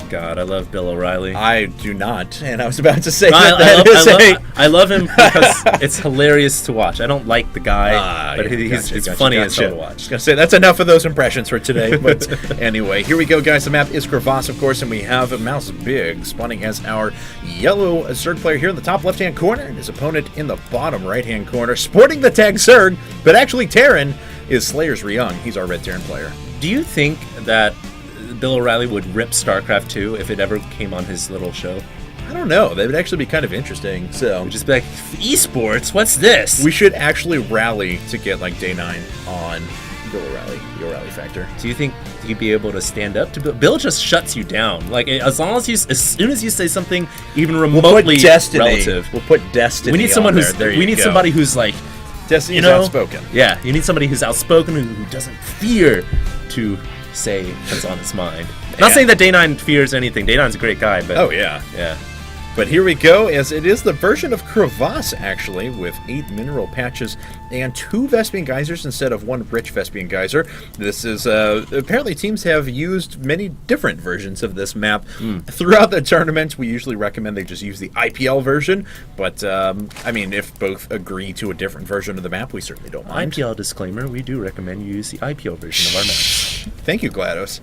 God, I love Bill O'Reilly. I do not, and I was about to say I love him because it's hilarious to watch. I don't like the guy, but it's funny as hell to watch. I was going to say, that's enough of those impressions for today. But anyway, here we go, guys. The map is Crevasse, of course, and we have Mouse Big spawning as our yellow Zerg player here in the top left-hand corner, and his opponent in the bottom right-hand corner, sporting the tag Zerg, but actually Terran is SlayerS Ryung. He's our red Terran player. Do you think that Bill O'Reilly would rip StarCraft 2 if it ever came on his little show? I don't know. That would actually be kind of interesting. So we'd just be like, esports, what's this? We should actually rally to get like Day 9 on Bill O'Reilly, the O'Reilly factor. Do you think he'd be able to stand up to Bill? Bill just shuts you down. Like as soon as you say something even remotely relative, we'll put Destiny. We need someone somebody who's like Destiny's outspoken. Yeah, you need somebody who's outspoken who doesn't fear to say what's on his mind. Not saying that Day 9 fears anything. Day 9's a great guy, but yeah. But here we go, as it is the version of Crevasse, actually, with 8 mineral patches and 2 Vespian Geysers instead of 1 rich Vespian Geyser. This is, apparently teams have used many different versions of this map. Throughout the tournament, we usually recommend they just use the IPL version, but, I mean, if both agree to a different version of the map, we certainly don't mind. IPL disclaimer, we do recommend you use the IPL version of our maps. Thank you, GLaDOS.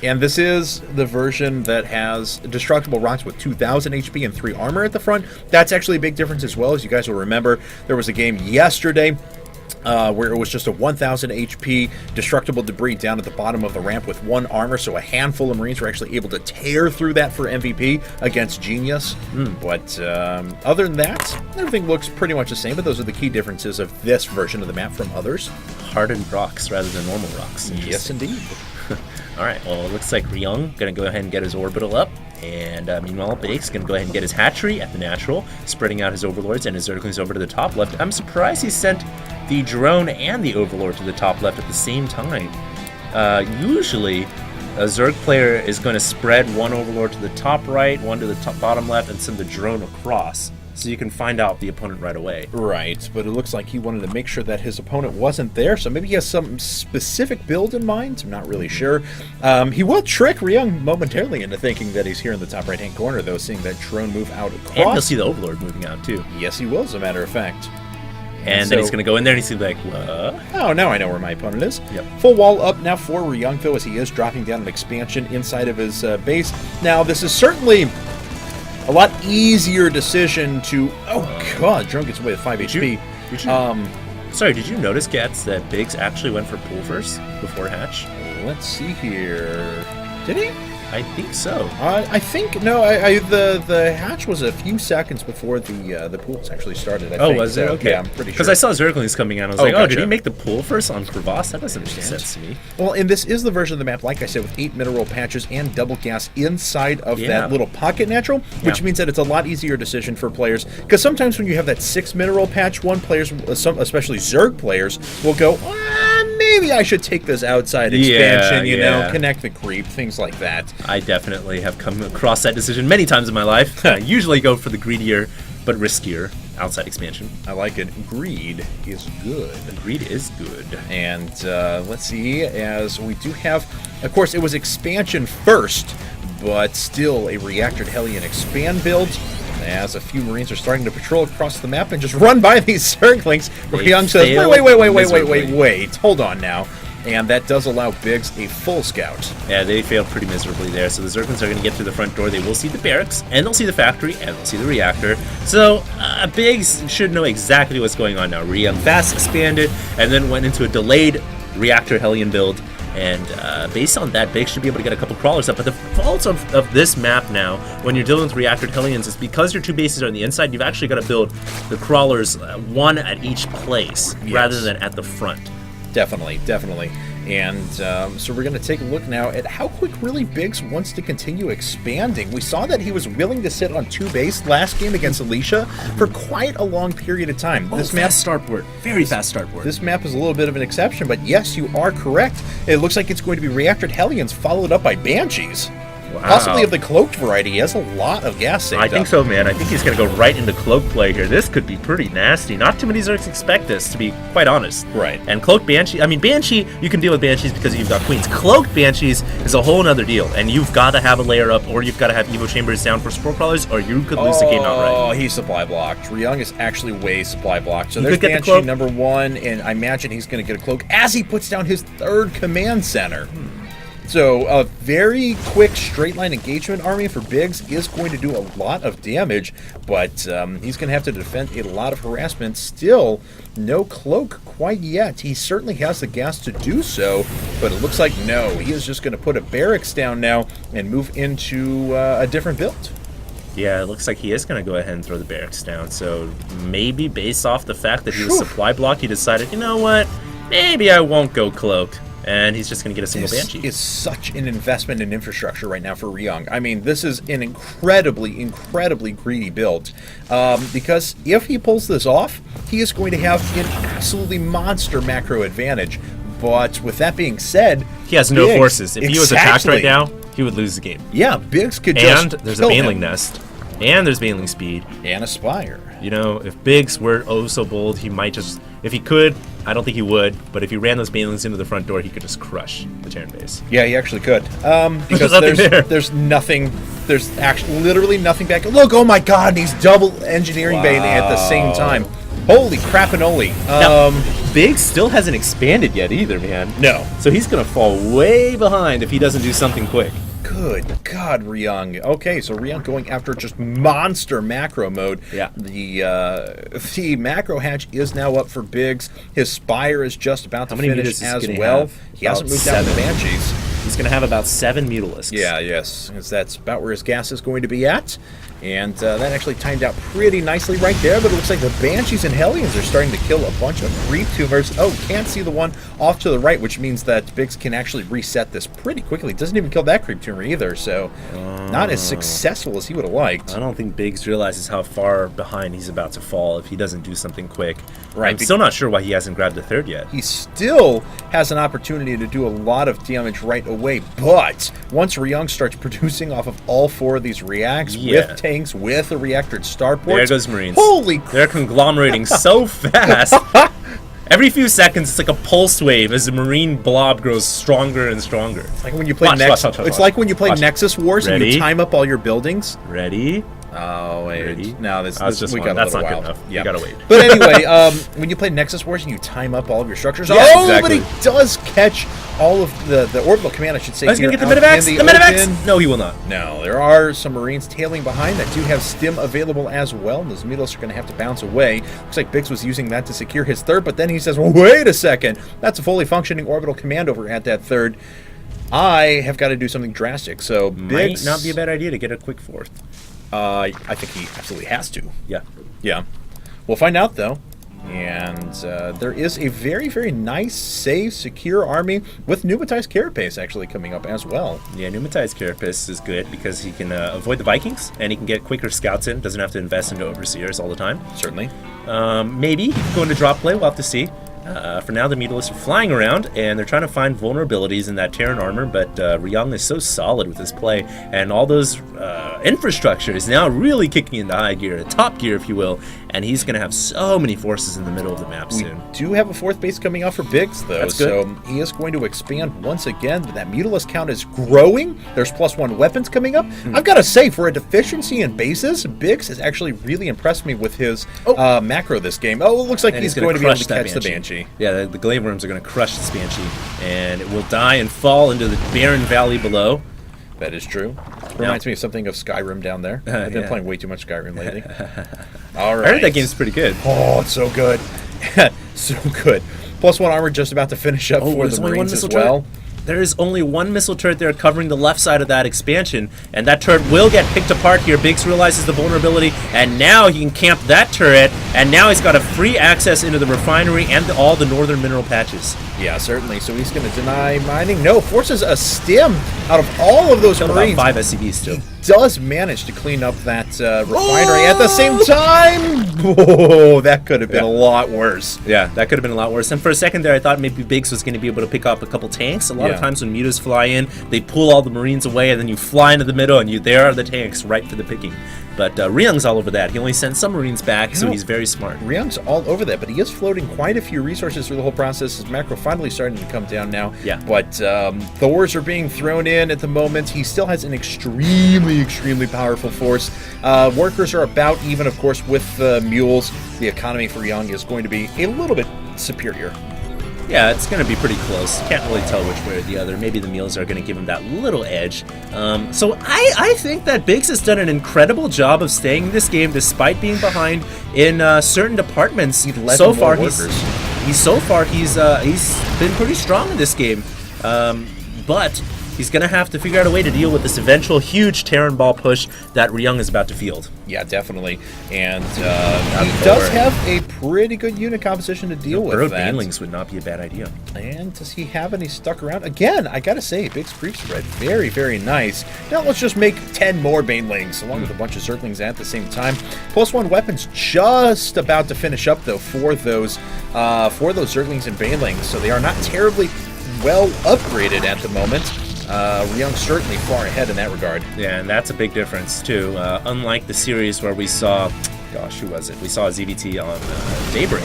And this is the version that has destructible rocks with 2,000 HP and 3 armor at the front. That's actually a big difference as well. As you guys will remember, there was a game yesterday where it was just a 1,000 HP destructible debris down at the bottom of the ramp with 1 armor, so a handful of Marines were actually able to tear through that for MVP against Genius. But other than that, everything looks pretty much the same, but those are the key differences of this version of the map from others. Hardened rocks rather than normal rocks. Yes, indeed. Alright, well, it looks like Ryung going to go ahead and get his orbital up, and meanwhile, Bake's going to go ahead and get his hatchery at the natural, spreading out his overlords and his zerglings over to the top left. I'm surprised he sent the drone and the overlord to the top left at the same time. Usually, a Zerg player is going to spread one overlord to the top right, one to the top bottom left, and send the drone across, so you can find out the opponent right away. Right, but it looks like he wanted to make sure that his opponent wasn't there, so maybe he has some specific build in mind. I'm not really sure. He will trick Ryung momentarily into thinking that he's here in the top right-hand corner, though, seeing that drone move out across. And you'll see the overlord moving out, too. Yes, he will, as a matter of fact. And then he's going to go in there and he's going to be like, what? Oh, now I know where my opponent is. Yep. Full wall up now for Ryung, though, as he is dropping down an expansion inside of his base. Now, this is certainly a lot easier decision to... Oh, God, drone gets away with 5 HP. Sorry, did you notice, Gats, that Biggs actually went for pool first before hatch? Let's see here. Did he? I think so. I think no. The hatch was a few seconds before the pools actually started. I think. Was it? Okay, yeah, I'm pretty sure. Because I saw Zerglings coming out. I was like, gotcha. did he make the pool first on Crevasse? That doesn't make sense to me. Well, and this is the version of the map, like I said, with 8 mineral patches and double gas inside of that little pocket natural, which means that it's a lot easier decision for players. Because sometimes when you have that 6 mineral patch, players, especially Zerg players, will go, maybe I should take this outside expansion, you know, connect the creep, things like that. I definitely have come across that decision many times in my life. I usually go for the greedier but riskier outside expansion. I like it. Greed is good. Greed is good. And let's see, as we do have, of course, it was expansion first, but still a Reactor Hellion expand build. As a few Marines are starting to patrol across the map and just run by these Zerglings, Ryung says, wait, hold on now. And that does allow Biggs a full scout. Yeah, they failed pretty miserably there. So the Zerglings are going to get through the front door. They will see the barracks, and they'll see the factory, and they'll see the reactor. So Biggs should know exactly what's going on now. Ryung fast expanded, and then went into a delayed Reactor Hellion build. And based on that, Biggs should be able to get a couple crawlers up. But the fault of this map now, when you're dealing with Reactor Hellions, is because your 2 bases are on the inside, you've actually got to build the crawlers one at each place rather than at the front. Definitely. And so we're going to take a look now at how quick really Biggs wants to continue expanding. We saw that he was willing to sit on 2 base last game against Alicia for quite a long period of time. This map starport, very fast starport. This map is a little bit of an exception, but yes, you are correct. It looks like it's going to be Reactor Hellions followed up by Banshees. Possibly of the cloaked variety. He has a lot of gas saved I think so, man. I think he's going to go right into cloak play here. This could be pretty nasty. Not too many Zergs expect this, to be quite honest. Right. And cloak Banshee, I mean, Banshee, you can deal with Banshees because you've got Queens. Cloaked Banshees is a whole other deal, and you've got to have a layer up, or you've got to have Evo Chambers down for Spore Crawlers, or you could lose the game outright. Oh, he's supply blocked. Ryung is actually way supply blocked. So He there's could get the Banshee cloak. #1, and I imagine he's going to get a cloak as he puts down his 3rd command center. So a very quick straight line engagement army for Biggs is going to do a lot of damage, but he's going to have to defend a lot of harassment. Still, no cloak quite yet. He certainly has the gas to do so, but it looks like no. He is just going to put a barracks down now and move into a different build. Yeah, it looks like he is going to go ahead and throw the barracks down. So maybe based off the fact that he was supply block, he decided, you know what, maybe I won't go cloaked. And he's just going to get a single Banshee. This is such an investment in infrastructure right now for Ryung. I mean, this is an incredibly greedy build. Because if he pulls this off, he is going to have an absolutely monster macro advantage. But with that being said, he has no forces. If he was attacked right Exactly. now, he would lose the game. Yeah, Biggs could And just there's a kill Baneling him. Nest. And there's Baneling Speed. And Aspire. You know, if Biggs were oh so bold, he might just... If he could, I don't think he would, but if he ran those Banelings into the front door, he could just crush the Terran base. Yeah, he actually could. Because nothing there. there's nothing... There's actually literally nothing back. Look, oh my god, and he's double engineering Baneling at the same time. Holy crapanoli. Now, Biggs still hasn't expanded yet either, man. No. So he's going to fall way behind if he doesn't do something quick. Good God, Ryung. Okay, so Ryung going after just monster macro mode. Yeah. The macro hatch is now up for Biggs. His Spire is just about to many finish meters is as he gonna well. have? He hasn't About moved down to 7. Banshees. He's going to have about 7 Mutilisks. Yeah, yes. That's about where his gas is going to be at. And that actually timed out pretty nicely right there, but it looks like the Banshees and Hellions are starting to kill a bunch of creep tumors. Oh, can't see the one off to the right, which means that Biggs can actually reset this pretty quickly. Doesn't even kill that creep tumor either, so not as successful as he would have liked. I don't think Biggs realizes how far behind he's about to fall if he doesn't do something quick. Right. I'm still not sure why he hasn't grabbed the 3rd yet. He still has an opportunity to do a lot of damage right away, but once Ryung starts producing off of all 4 of these reacts, with tanks, with a reactored starport, There goes Marines. Holy crap. They're conglomerating so fast. Every few seconds, it's like a pulse wave as the Marine blob grows stronger and stronger. It's like when you play Watch. It's like when you play Watch. Nexus Wars and Ready? you time up all your buildings. Ready? Oh wait, Ready? no, That's we one. got a That's little not while. good enough. Yeah, You gotta wait. But anyway, when you play Nexus Wars and you time up all of your structures, Yeah, but exactly. he does catch all of the orbital command, I should say. Oh, he's gonna here get the out Medivacs? in The open. Medivacs? No, he will not. No, there are some Marines tailing behind that do have stim available as well, and those Mutilisks are going to have to bounce away. Looks like Biggs was using that to secure his 3rd, but then he says, wait a second, that's a fully functioning orbital command over at that 3rd. I have got to do something drastic, so Biggs... Might not be a bad idea to get a quick 4th. I think he absolutely has to. Yeah. Yeah. We'll find out, though. And there is a very nice, safe, secure army with pneumatized carapace actually coming up as well. Yeah, pneumatized carapace is good because he can avoid the Vikings and he can get quicker scouts in. Doesn't have to invest into overseers all the time. Certainly. Maybe he can go into drop play. We'll have to see. For now, the Mutilisks are flying around, and they're trying to find vulnerabilities in that Terran armor, but Ryung is so solid with his play, and all those infrastructure is now really kicking into high gear, top gear, if you will, and he's going to have so many forces in the middle of the map soon. We do have a 4th base coming out for Biggs, though, That's good. so he is going to expand once again. That Mutilisk count is growing. There's +1 weapons coming up. I've got to say, for a deficiency in bases, Biggs has actually really impressed me with his macro this game. Oh, it looks like And he's going to be able to catch the Banshee. Banshee. Yeah, the glaive worms are going to crush this Banshee, and it will die and fall into the barren valley below. That is true. Reminds me of something of Skyrim down there. I've been Yeah. playing way too much Skyrim lately. All right. I heard that game's pretty good. Oh, it's so good. So good. +1 armor just about to finish up for there's the only one Marines as missile well. turret. There is only one missile turret there covering the left side of that expansion, and that turret will get picked apart here. Biggs realizes the vulnerability, and now he can camp that turret, and now he's got a free access into the refinery and all the northern mineral patches. Yeah, certainly. So he's going to deny mining. No, forces a stim out of all of those Killed Marines. about 5 SCVs still. does manage to clean up that refinery at the same time. Oh, that could have been a lot worse. Yeah, that could have been a lot worse. And for a second there, I thought maybe Biggs was going to be able to pick up a couple tanks. A lot of times when mutas fly in, they pull all the Marines away, and then you fly into the middle, and there are the tanks right for the picking. But Ryung's all over that. He only sends some Marines back, so he's very smart. Ryung's all over that, but he is floating quite a few resources through the whole process. His macro finally starting to come down now. Yeah. But Thors are being thrown in at the moment. He still has an extremely, extremely powerful force. Workers are about even, of course, with mules. The economy for Ryung is going to be a little bit superior. Yeah, it's going to be pretty close. Can't really tell which way or the other. Maybe the mules are going to give him that little edge. So I think that Biggs has done an incredible job of staying in this game despite being behind in certain departments. So far, he's been pretty strong in this game. But he's going to have to figure out a way to deal with this eventual huge Terran ball push that Ryung is about to field. Yeah, definitely. And he does have a pretty good unit composition to deal with that. Banelings would not be a bad idea. And does he have any stuck around? Again, I gotta say, Biggs creep spread. Very, very nice. Now let's just make 10 more Banelings, along with a bunch of Zerglings at the same time. +1 weapons just about to finish up, though, for those Zerglings and Banelings. So they are not terribly well upgraded at the moment. Ryung certainly far ahead in that regard. Yeah, and that's a big difference, too. Unlike the series where we saw, gosh, who was it? We saw ZBT on Daybreak,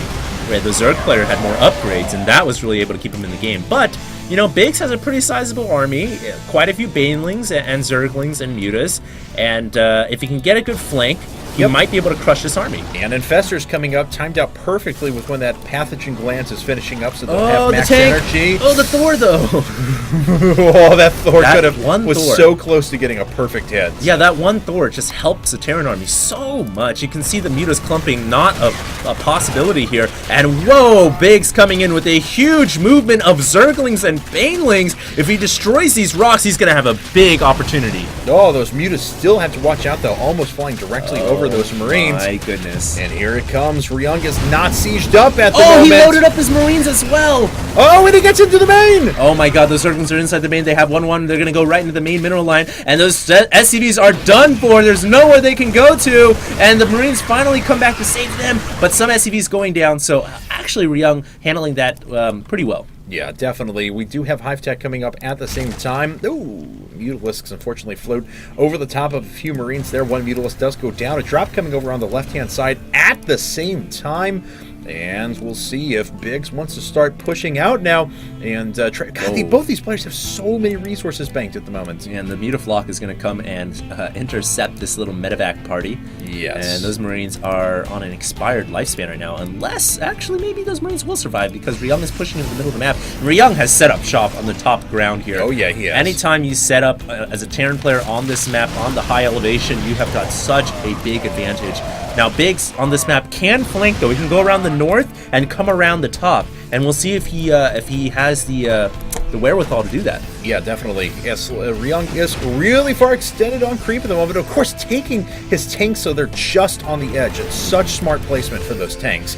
where the Zerg player had more upgrades, and that was really able to keep him in the game. But, you know, Biggs has a pretty sizable army, quite a few Banelings and Zerglings and Mutas, and if he can get a good flank, he might be able to crush this army. And Infestor's coming up, timed out perfectly with when that Pathogen Glance is finishing up, so they'll have max energy. Oh, the Thor, though! Oh, that Thor was so close to getting a perfect hit. Yeah, that one Thor just helps the Terran army so much. You can see the Mutas clumping, not a possibility here. And whoa, Biggs coming in with a huge movement of Zerglings and Banelings. If he destroys these rocks, he's going to have a big opportunity. Oh, those Mutas still have to watch out, though, almost flying directly over those Marines. My goodness. And here it comes. Ryung is not sieged up at the moment. Oh, he loaded up his Marines as well. Oh, and he gets into the main. Oh my god, those Zerglings are inside the main. They have 1-1. They're going to go right into the main mineral line. And those SCVs are done for. There's nowhere they can go to. And the Marines finally come back to save them. But some SCVs going down. So actually, Ryung handling that pretty well. Yeah, definitely. We do have Hive Tech coming up at the same time. Ooh, Mutalisks unfortunately float over the top of a few Marines there. One Mutalisk does go down. A drop coming over on the left-hand side at the same time. And we'll see if Biggs wants to start pushing out now. And God, both these players have so many resources banked at the moment. And the Mutaflock is going to come and intercept this little medevac party. Yes. And those Marines are on an expired lifespan right now. Unless, actually, maybe those Marines will survive because Ryung is pushing into the middle of the map. Ryung has set up shop on the top ground here. Oh, yeah, he has. Anytime you set up as a Terran player on this map, on the high elevation, you have got such a big advantage. Now, Biggs on this map can flank, though. He can go around the north and come around the top. And we'll see if he has the wherewithal to do that. Yeah, definitely. Yes, Ryung is really far extended on creep at the moment. Of course, taking his tanks so they're just on the edge. It's such smart placement for those tanks.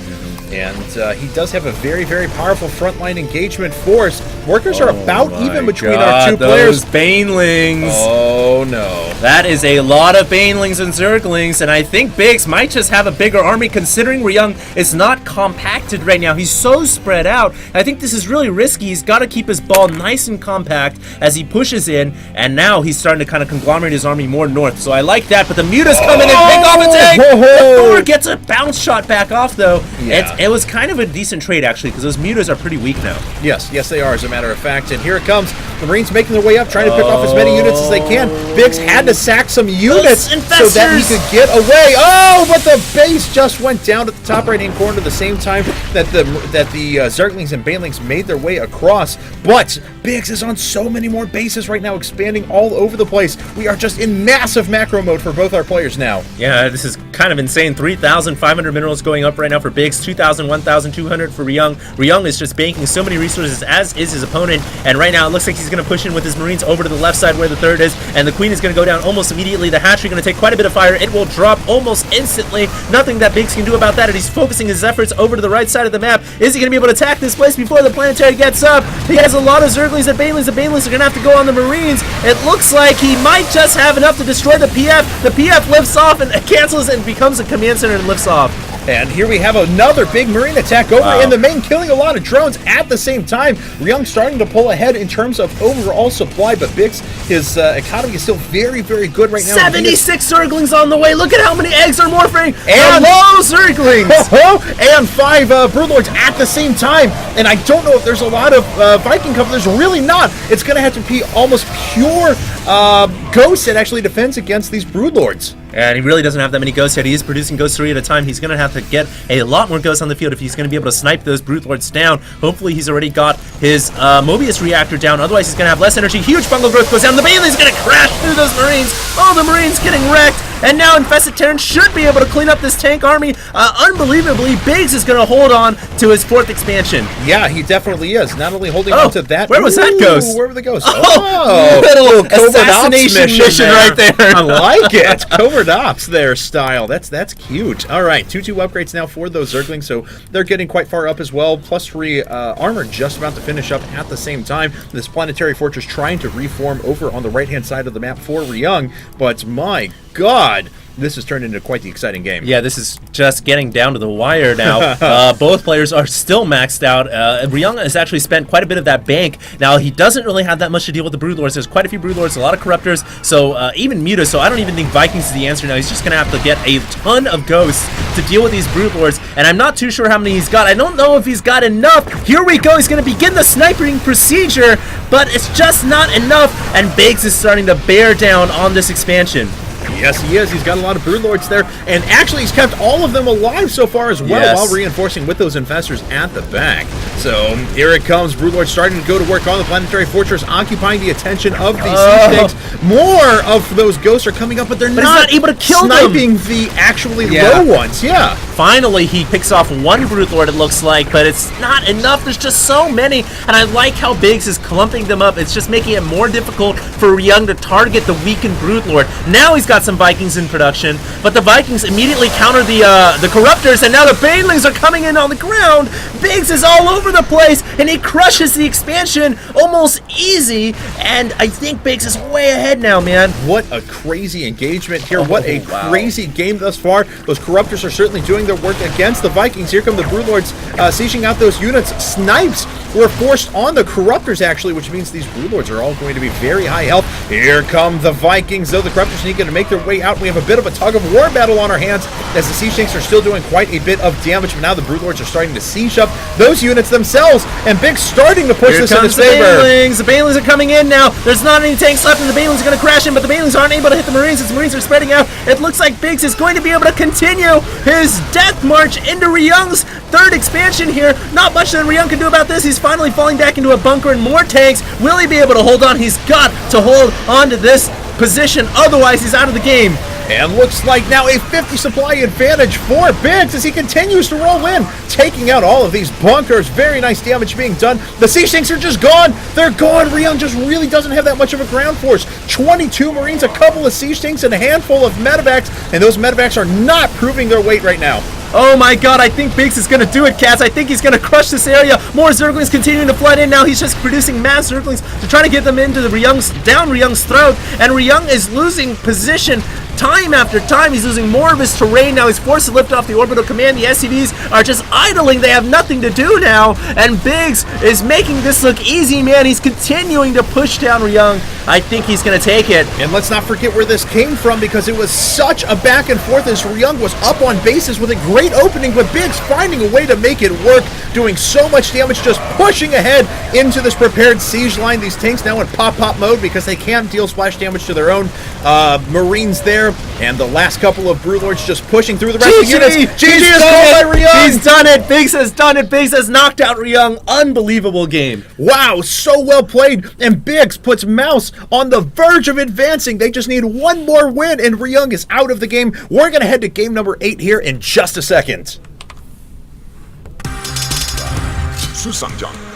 And he does have a very, very powerful frontline engagement force. Workers are about even between our two players. Those Banelings. Oh, no. That is a lot of Banelings and Zerglings, and I think Biggs might just have a bigger army considering Ryung is not compacted right now. He's so spread out. I think this is really risky. He's got to keep his ball nice and compact as he pushes in, and now he's starting to kind of conglomerate his army more north. So I like that, but the Mutas come in and pick off a tank. The Thor gets a bounce shot back off, though. Yeah. It was kind of a decent trade, actually, because those Mutas are pretty weak now. Yes, they are, as a matter of fact. And here it comes. The Marines making their way up, trying to pick off as many units as they can. Biggs had to sack some units so that he could get away. Oh, but the base just went down at the top right-hand corner at the same time that the Zerglings and Banelings made their way across. But Biggs is on so many more bases right now, expanding all over the place. We are just in massive macro mode for both our players now. Yeah, this is kind of insane. 3,500 minerals going up right now for Biggs, 2,000 1,000, 1,200 for Ryung. Ryung is just banking so many resources, as is his opponent, and right now it looks like he's going to push in with his Marines over to the left side where the third is, and the Queen is going to go down almost immediately. The hatchery going to take quite a bit of fire. It will drop almost instantly. Nothing that Biggs can do about that, and he's focusing his efforts over to the right side of the map. Is he going to be able to attack this place before the planetary gets up? He has a lot of Zerglings and Banelings. The Banelings are going to have to go on the Marines. It looks like he might just have enough to destroy the PF. The PF lifts off and cancels and becomes a command center and lifts off. And here we have another big Marine attack over in the main, killing a lot of drones at the same time. Ryung starting to pull ahead in terms of overall supply, but Biggs, his economy is still very, very good right now. 76 Zerglings on the way. Look at how many eggs are morphing. And hello, Zerglings. And 5 Broodlords at the same time. And I don't know if there's a lot of Viking cover. There's really not. It's going to have to be almost pure Ghosts that actually defends against these Broodlords. And he really doesn't have that many ghosts yet. He is producing ghosts 3 at a time. He's going to have to get a lot more ghosts on the field if he's going to be able to snipe those Broodlords down. Hopefully he's already got his Mobius reactor down. Otherwise he's going to have less energy. Huge fungal growth goes down. The Bailey's going to crash through those Marines. Oh, the Marines getting wrecked. And now Infested Terran should be able to clean up this tank army. Unbelievably, Biggs is going to hold on to his 4th expansion. Yeah, he definitely is. Not only holding on to that. Where was that ghost? Where were the ghosts? Little assassination mission right there. I like it. Covert Ops there style. That's cute. All right, 2-2 upgrades now for those Zerglings, so they're getting quite far up as well. +3 armor just about to finish up at the same time. This planetary fortress trying to reform over on the right-hand side of the map for Ryung, but my God, this has turned into quite the exciting game. Yeah, this is just getting down to the wire now. Both players are still maxed out. Ryung has actually spent quite a bit of that bank. Now, he doesn't really have that much to deal with the Broodlords. There's quite a few Broodlords, a lot of Corruptors, so even Muta, so I don't even think Vikings is the answer now. He's just going to have to get a ton of Ghosts to deal with these Broodlords, and I'm not too sure how many he's got. I don't know if he's got enough. Here we go. He's going to begin the sniping procedure, but it's just not enough, and Biggs is starting to bear down on this expansion. Yes, he is. He's got a lot of Broodlords there, and actually he's kept all of them alive so far as well, while reinforcing with those Infestors at the back. So here it comes. Broodlord starting to go to work on the planetary fortress, occupying the attention of these Sea-Snakes. More of those ghosts are coming up, but they're not able to kill sniping the actually low ones. Yeah. Finally, he picks off one Broodlord, it looks like, but it's not enough. There's just so many, and I like how Biggs is clumping them up. It's just making it more difficult for Ryung to target the weakened Broodlord. Now he's got some Vikings in production, but the Vikings immediately counter the Corruptors, and now the Banelings are coming in on the ground. Biggs is all over the place, and he crushes the expansion almost easy, and I think Biggs is way ahead now, man. What a crazy engagement here. What a crazy game thus far. Those Corruptors are certainly doing their work against the Vikings. Here come the Broodlords sieging out those units. Snipes were forced on the Corruptors, actually, which means these Broodlords are all going to be very high health. Here come the Vikings, though. The Corruptors need to make their way out. We have a bit of a tug-of-war battle on our hands as the Sea-Snakes are still doing quite a bit of damage, but now the Broodlords are starting to siege up those units themselves, and Big's starting to push this in his favor. The Banelings are coming in now. There's not any tanks left, and the Banelings are going to crash in, but the Banelings aren't able to hit the Marines as the Marines are spreading out. It looks like Biggs is going to be able to continue his death march into Ryung's 3rd expansion here. Not much that Ryung can do about this. He's finally falling back into a bunker and more tanks. Will he be able to hold on? He's got to hold on to this position, otherwise he's out of the game. And looks like now a 50 supply advantage for Biggs as he continues to roll in, taking out all of these bunkers. Very nice damage being done. The Sea-Snakes are just gone. They're gone. Ryung just really doesn't have that much of a ground force. 22 Marines, a couple of Sea-Snakes, and a handful of medevacs, and those medevacs are not proving their weight right now. Oh my God, I think Biggs is going to do it, cats. I think he's going to crush this area. More Zerglings continuing to flood in now. He's just producing mass Zerglings to try to get them into the Ryung's throat, and Ryung is losing position time after time. He's losing more of his terrain now. He's forced to lift off the orbital command. The SCVs are just idling. They have nothing to do now, and Biggs is making this look easy, man. He's continuing to push down Ryung. I think he's going to take it. And let's not forget where this came from, because it was such a back and forth as Ryung was up on bases with a great opening, but Biggs finding a way to make it work, doing so much damage, just pushing ahead into this prepared siege line. These tanks now in pop-pop mode because they can't deal splash damage to their own Marines there. And the last couple of Broodlords just pushing through the rest of the units. He's done it. Biggs has done it. Biggs has knocked out Ryung. Unbelievable game. Wow, so well played. And Biggs puts Mouse on the verge of advancing. They just need one more win, and Ryung is out of the game. We're going to head to game number 8 here in just a second. 次上将。